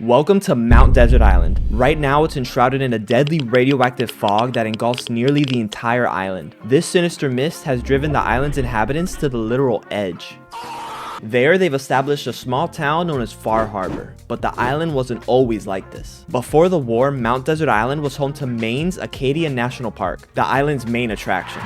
Welcome to Mount Desert Island. Right now it's enshrouded in a deadly radioactive fog that engulfs nearly the entire island. This sinister mist has driven the island's inhabitants to the literal edge. There, they've established a small town known as Far Harbor, but the island wasn't always like this. Before the war, Mount Desert Island was home to Maine's Acadia National Park, the island's main attraction.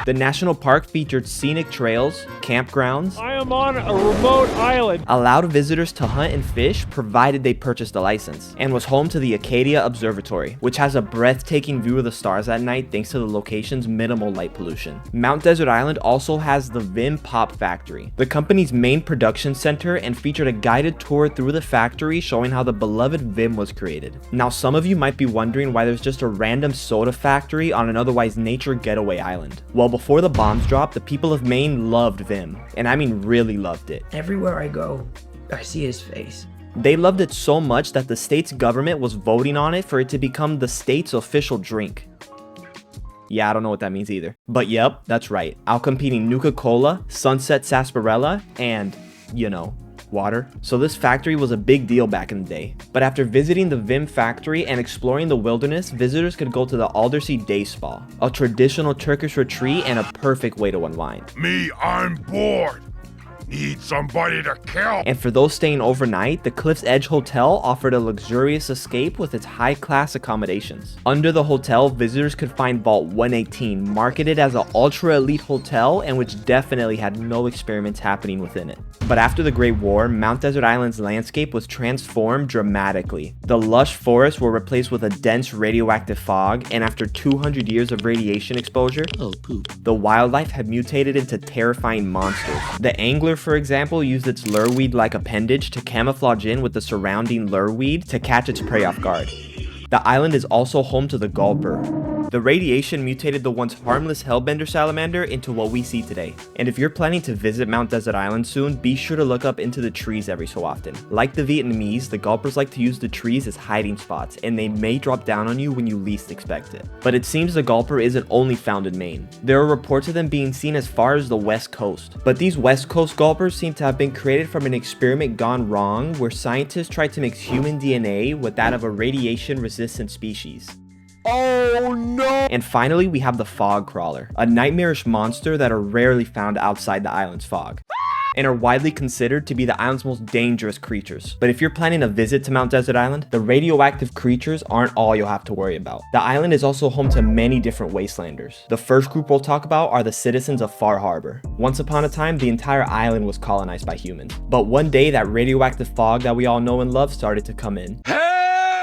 The national park featured scenic trails, campgrounds. I am on a remote island. Allowed visitors to hunt and fish provided they purchased a license, and was home to the Acadia Observatory, which has a breathtaking view of the stars at night thanks to the location's minimal light pollution. Mount Desert Island also has the Vim Pop Factory, the company's main production center, and featured a guided tour through the factory showing how the beloved Vim was created. Now, some of you might be wondering why there's just a random soda factory on an otherwise nature getaway island. Well, before the bombs dropped, the people of Maine loved Vim, and I mean really loved it. Everywhere I go, I see his face. They loved it so much that the state's government was voting on it for it to become the state's official drink. Yeah, I don't know what that means either. But yep, that's right. Outcompeting Nuka-Cola, Sunset Sarsaparilla, and, you know, water. So this factory was a big deal back in the day. But after visiting the Vim factory and exploring the wilderness, visitors could go to the Aldersea Day Spa, a traditional Turkish retreat and a perfect way to unwind. I'm bored. Need somebody to kill. And for those staying overnight, the Cliff's Edge Hotel offered a luxurious escape with its high-class accommodations. Under the hotel, visitors could find Vault 118, marketed as an ultra-elite hotel and which definitely had no experiments happening within it. But after the Great War, Mount Desert Island's landscape was transformed dramatically. The lush forests were replaced with a dense radioactive fog, and after 200 years of radiation exposure, the wildlife had mutated into terrifying monsters. The angler, for example, used its lurweed-like appendage to camouflage in with the surrounding lurweed to catch its prey off guard. The island is also home to the gulper. The radiation mutated the once harmless hellbender salamander into what we see today. And if you're planning to visit Mount Desert Island soon, be sure to look up into the trees every so often. Like the Vietnamese, the gulpers like to use the trees as hiding spots, and they may drop down on you when you least expect it. But it seems the gulper isn't only found in Maine. There are reports of them being seen as far as the West Coast. But these West Coast gulpers seem to have been created from an experiment gone wrong where scientists tried to mix human DNA with that of a radiation-resistant species. Oh no! And finally, we have the fog crawler, a nightmarish monster that are rarely found outside the island's fog, and are widely considered to be the island's most dangerous creatures. But if you're planning a visit to Mount Desert Island, the radioactive creatures aren't all you'll have to worry about. The island is also home to many different wastelanders. The first group we'll talk about are the citizens of Far Harbor. Once upon a time, the entire island was colonized by humans. But one day, that radioactive fog that we all know and love started to come in.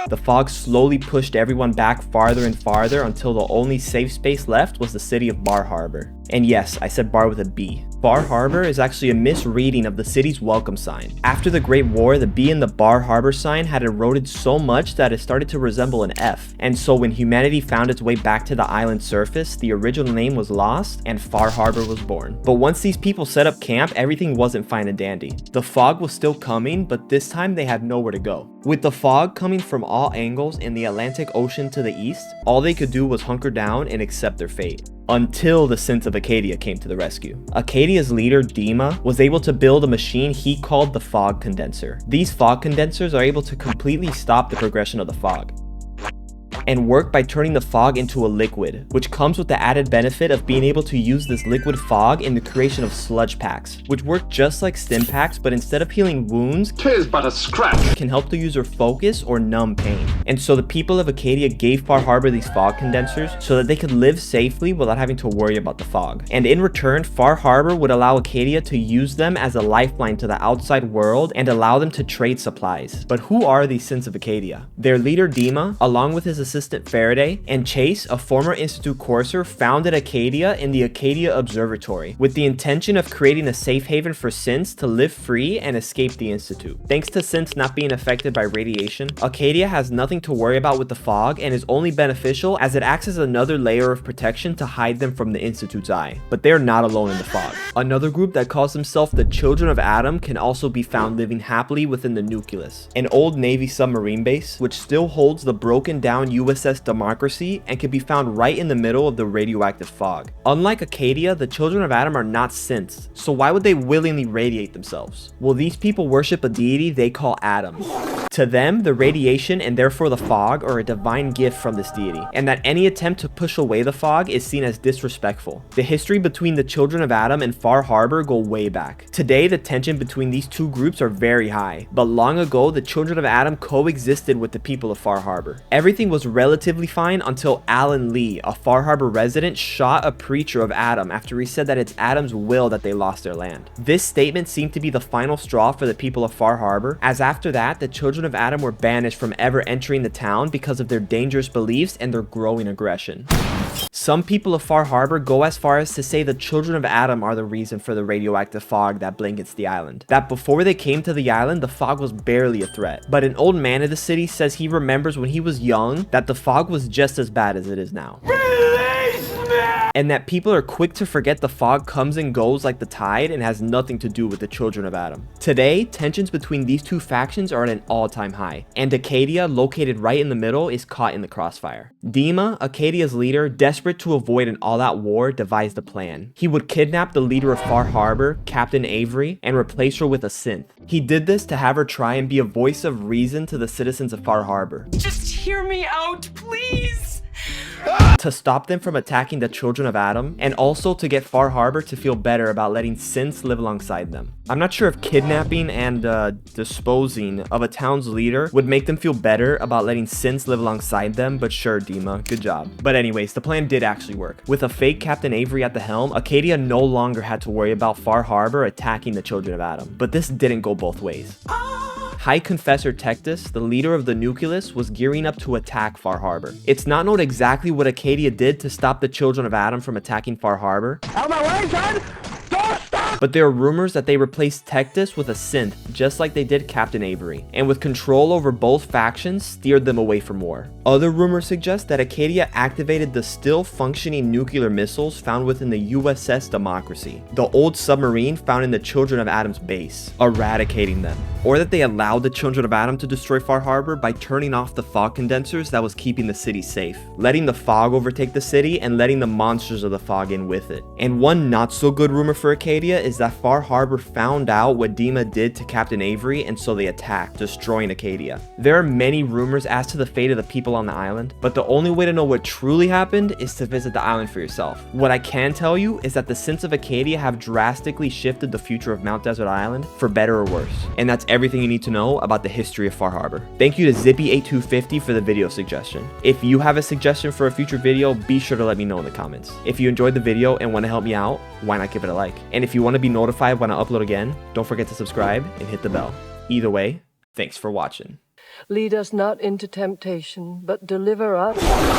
The fog slowly pushed everyone back farther and farther until the only safe space left was the city of Bar Harbor. And yes, I said bar with a B. Bar Harbor is actually a misreading of the city's welcome sign. After the Great War, the B in the Bar Harbor sign had eroded so much that it started to resemble an F. And so when humanity found its way back to the island's surface, the original name was lost and Far Harbor was born. But once these people set up camp, everything wasn't fine and dandy. The fog was still coming, but this time they had nowhere to go. With the fog coming from all angles in the Atlantic Ocean to the east, all they could do was hunker down and accept their fate. Until the Synths of Acadia came to the rescue. Acadia's leader, Dima, was able to build a machine he called the fog condenser. These fog condensers are able to completely stop the progression of the fog and work by turning the fog into a liquid, which comes with the added benefit of being able to use this liquid fog in the creation of sludge packs, which work just like stim packs, but instead of healing wounds, 'tis but a scratch, can help the user focus or numb pain. And so the people of Acadia gave Far Harbor these fog condensers so that they could live safely without having to worry about the fog. And in return, Far Harbor would allow Acadia to use them as a lifeline to the outside world and allow them to trade supplies. But who are these Synths of Acadia? Their leader, Dima, along with his assistant Faraday, and Chase, a former Institute courser, founded Acadia in the Acadia Observatory with the intention of creating a safe haven for synths to live free and escape the Institute. Thanks to synths not being affected by radiation, Acadia has nothing to worry about with the fog and is only beneficial as it acts as another layer of protection to hide them from the Institute's eye. But they're not alone in the fog. Another group that calls themselves the Children of Atom can also be found living happily within the nucleus, an old Navy submarine base which still holds the broken down USS Democracy and can be found right in the middle of the radioactive fog. Unlike Acadia, the children of Adam are not synths, so why would they willingly radiate themselves? Well, these people worship a deity they call Adam. To them, the radiation and therefore the fog are a divine gift from this deity, and that any attempt to push away the fog is seen as disrespectful. The history between the children of Adam and Far Harbor go way back. Today, the tension between these two groups are very high, but long ago, the children of Adam coexisted with the people of Far Harbor. Everything was relatively fine until Alan Lee, a Far Harbor resident, shot a preacher of Adam after he said that it's Adam's will that they lost their land. This statement seemed to be the final straw for the people of Far Harbor, as after that, the children of Adam were banished from ever entering the town because of their dangerous beliefs and their growing aggression. Some people of Far Harbor go as far as to say the children of Adam are the reason for the radioactive fog that blankets the island. That before they came to the island, the fog was barely a threat. But an old man of the city says he remembers when he was young that the fog was just as bad as it is now. And that people are quick to forget the fog comes and goes like the tide and has nothing to do with the children of Adam. Today, tensions between these two factions are at an all-time high, and Acadia, located right in the middle, is caught in the crossfire. Dima, Acadia's leader, desperate to avoid an all-out war, devised a plan. He would kidnap the leader of Far Harbor, Captain Avery, and replace her with a synth. He did this to have her try and be a voice of reason to the citizens of Far Harbor. Just hear me out, please! To stop them from attacking the children of Adam, and also to get Far Harbor to feel better about letting synths live alongside them. I'm not sure if kidnapping and disposing of a town's leader would make them feel better about letting synths live alongside them, but sure, Dima, good job. But anyways, the plan did actually work. With a fake Captain Avery at the helm, Acadia no longer had to worry about Far Harbor attacking the children of Adam. But this didn't go both ways. High Confessor Tectus, the leader of the Nucleus, was gearing up to attack Far Harbor. It's not known exactly what Acadia did to stop the children of Adam from attacking Far Harbor. Out of my way, son! Don't stop! But there are rumors that they replaced Tectus with a synth, just like they did Captain Avery, and with control over both factions, steered them away from war. Other rumors suggest that Acadia activated the still functioning nuclear missiles found within the USS Democracy, the old submarine found in the Children of Adam's base, eradicating them. Or that they allowed the Children of Adam to destroy Far Harbor by turning off the fog condensers that was keeping the city safe, letting the fog overtake the city and letting the monsters of the fog in with it. And one not so good rumor for Acadia is that Far Harbor found out what Dima did to Captain Avery, and so they attacked, destroying Acadia. There are many rumors as to the fate of the people on the island, but the only way to know what truly happened is to visit the island for yourself. What I can tell you is that the synths of Acadia have drastically shifted the future of Mount Desert Island for better or worse. And that's everything you need to know about the history of Far Harbor. Thank you to Zippy8250 for the video suggestion. If you have a suggestion for a future video, be sure to let me know in the comments. If you enjoyed the video and want to help me out, why not give it a like? And if you want to be notified when I upload again, don't forget to subscribe and hit the bell. Either way, thanks for watching. Lead us not into temptation, but deliver us